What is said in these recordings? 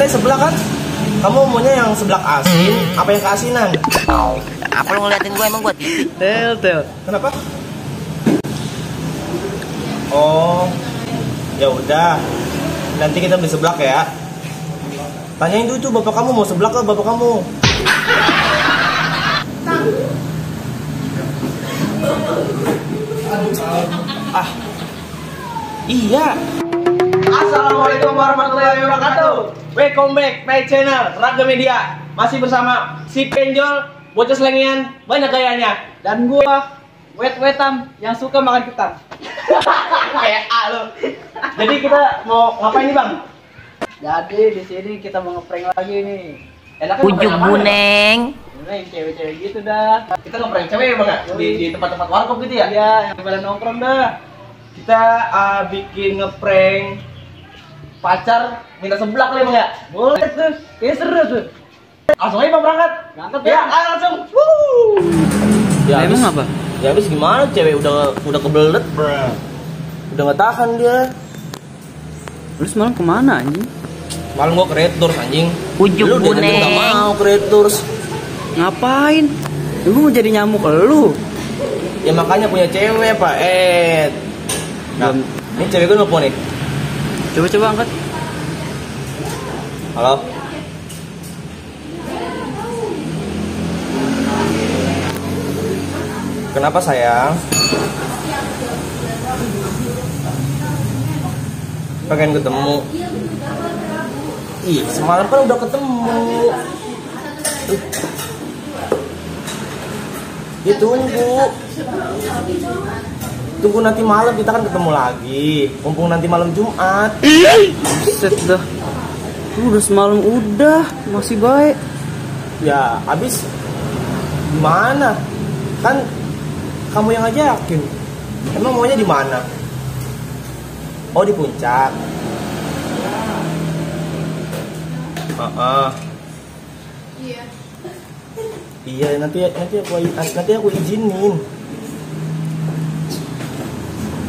minta seblak kan? Kamu maunya yang seblak asin, apa yang keasinan? Apa lu ngeliatin gue, emang gue tipi? Tel. Kenapa? Oh, ya udah. Nanti kita beli seblak ya. Tanyain dulu tuh bapak kamu mau seblak ke bapak kamu. Ah, iya. Assalamualaikum warahmatullahi wabarakatuh. Welcome back my channel Raga Media. Masih bersama si Penjol, bocah selengian, banyak gayanya. Dan gua wet-wetan yang suka makan ketan. Kayak A lo. Jadi kita mau ngapain nih bang? Jadi di sini kita mau ngeprank lagi nih. Enaknya Pujuk ngapain namanya? buneng. Ini cewek-cewek gitu dah. Kita ngeprank cewek ya bang ya? Di tempat-tempat warkop gitu ya? Iya, yang pada nongkrong dah. Kita bikin ngeprank pacar minta seblak kali bang ya? Boleh tuh, kayak seru tuh. Langsung aja bang berangkat. Berangkat Ya, ya. ayo langsung. Woo. Ya, Emang habis- apa? Ya habis gimana cewek udah kebelet, udah nggak tahan dia. Lu semalam kemana anjing? Malam gua ke Red Doors anjing. Pujuk Lu dari tadi buneng. nggak mau ke Red Doors. Ngapain? Lu mau jadi nyamuk lu? Ya makanya punya cewek Pak Ed. Nah, ini cewek gue nelfon nih. Coba angkat. Halo. Kenapa sayang? Pengen ketemu. Ih, semalam kan udah ketemu. Ya tunggu nanti malam kita kan ketemu lagi. Mumpung nanti malam Jumat. Set dah. Lu udah semalam udah, masih baik. Ya, habis gimana? Kan kamu yang ngajakin. Emang maunya di mana? Oh, di puncak. Iya. Iya, nanti aku izinin.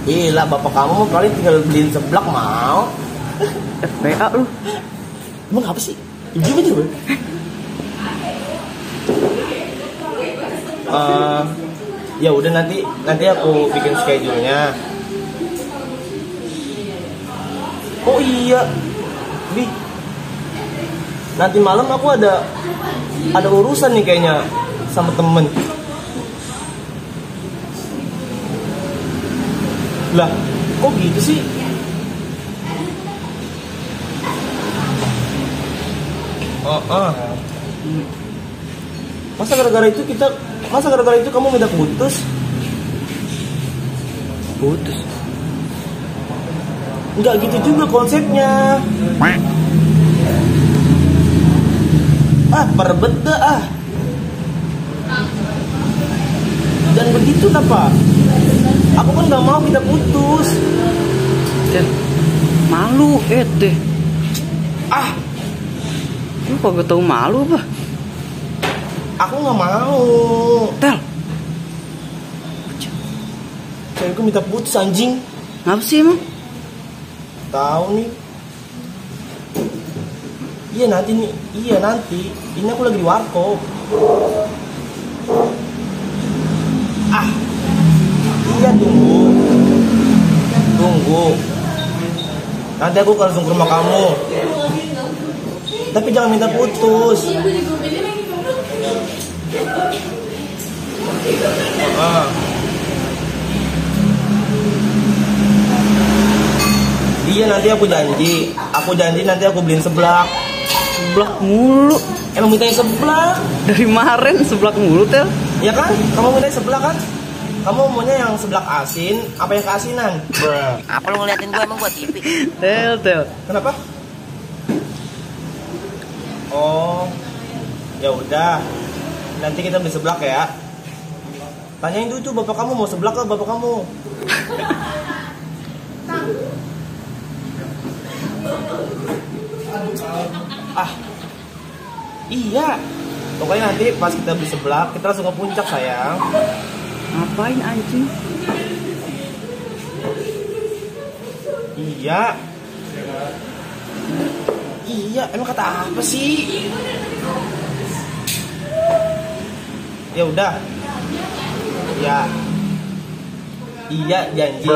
Gila, bapak kamu mau kali tinggal beliin seblak mau. FPA lu. Emang apa sih? Diam aja, Bang. Ya udah nanti aku bikin schedule-nya. Oh iya, Bi. Nanti malam aku ada urusan nih kayaknya sama temen. Lah, kok gitu sih? Masa gara-gara itu kamu minta putus? Putus. Enggak gitu juga konsepnya. Perbeda Dan begitu apa? Aku kan nggak mau kita putus. Dan malu deh. Lu kagak tahu malu apa? Aku nggak mau. Tel, Cewekku minta putus anjing. ngapa sih emang? Tahu nih. Iya nanti. Ini aku lagi di warkop. Iya tunggu. Nanti aku langsung ke rumah kamu. Tapi jangan minta putus. Iya nanti aku janji nanti aku beliin seblak. Seblak mulu. Emang mintanya seblak? Dari kemarin seblak mulu, Tel. Ya kan? Kamu mintanya seblak kan? Kamu maunya yang seblak asin, apa yang keasinan? Apa lu ngeliatin gue, emang gue tipi? Tel. Kenapa? Oh, ya udah. Nanti kita beli seblak ya. Tanyain dulu tuh bapak kamu mau seblak ke bapak kamu. Iya. Pokoknya nanti pas kita beli seblak, kita langsung ke puncak sayang. Ngapain anjing? Iya. Iya, emang kata apa sih? Ya udah. Ya. Iya, janji.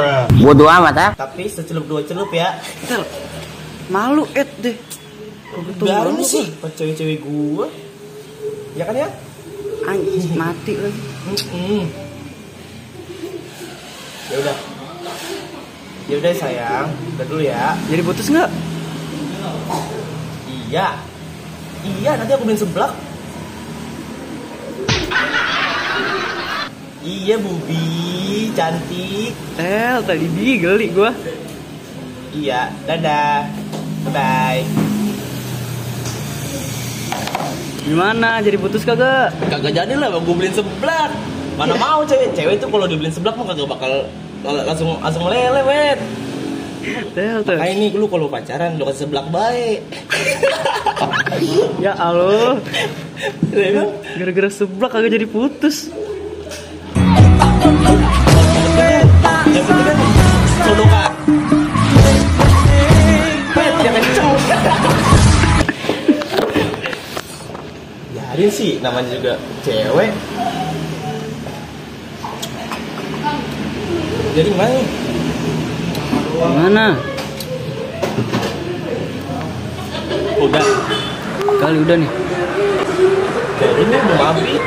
Bodoh amat ah. Tapi secelup dua celup ya. Tel, malu deh. Baru sih, pas cewek-cewek gua. Ya kan ya? Anjing, mati lagi. Ya udah. Ya udah sayang, udah dulu ya. Jadi putus nggak? Iya. Iya, nanti aku beliin seblak. Iya, Bubi, cantik. Tel, tadi geli gua. Iya, dadah. Bye. Gimana? Jadi putus kagak? Kagak jadi lah, gue beliin seblak. Mana mau cewek tuh kalau dibeliin seblak mah kagak bakal langsung meleleh, wet. Tel. Kayak ini lu kalau pacaran lu kasih seblak baik. Ya Allah. Emang Gara-gara seblak kagak jadi putus. yang penting kan sodokan. Wet, yang kenceng. Biarin sih, namanya juga cewek. Jadi gimana nih? Gimana? Udah. Kali udah nih. Jadi ini belum habis.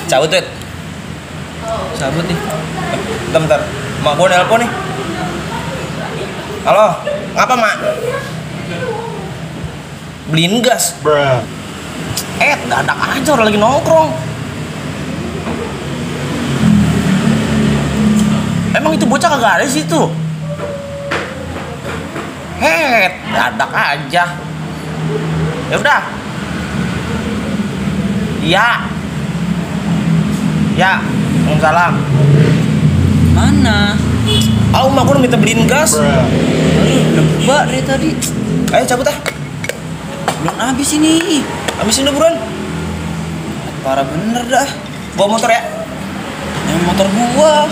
Cabut, Wet. Cabut nih. Bentar. Mak gua nelpon nih. Halo, ngapa, Mak? Beliin gas. Dadak aja orang lagi nongkrong. Emang itu bocah kagak ada di situ? Dadak aja. Ya udah. Iya. Ya, Waalaikumsalam. Mana? Aku mak gua minta beliin gas. Nebak dari tadi. Ayo cabut ah. Belum habis ini. Habisin dulu buruan. Parah bener dah. Bawa motor ya. Yang motor gua.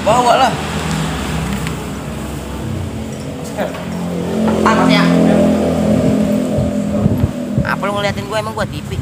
Bawa lah. Panasnya. Apa lu ngeliatin gue emang gue tipik?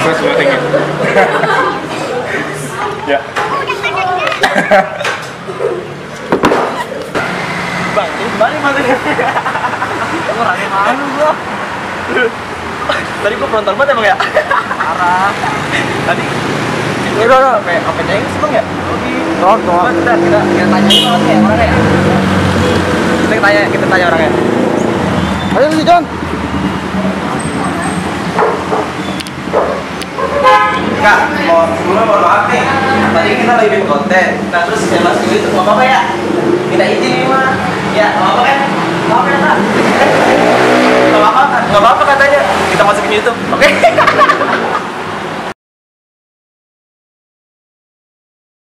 Sukses buatingnya. Ya. Bang, terus balik matanya. Orangnya malu gua. Tadi gua frontal banget emang ya? Parah. Tadi udah apa nyanyi sih Bang ya? Oh, kita tanyain orangnya ya. Kita tanya orangnya. Ayo lu John. Kak, sebelumnya mohon maaf nih. Tadi kita lagi bikin konten. Nah terus saya masuk itu, nggak apa-apa ya? Kita izin nih mah. Ya, nggak apa-apa kan? Nggak apa-apa ya Kak? Nggak apa-apa katanya. Kita masukin YouTube, oke?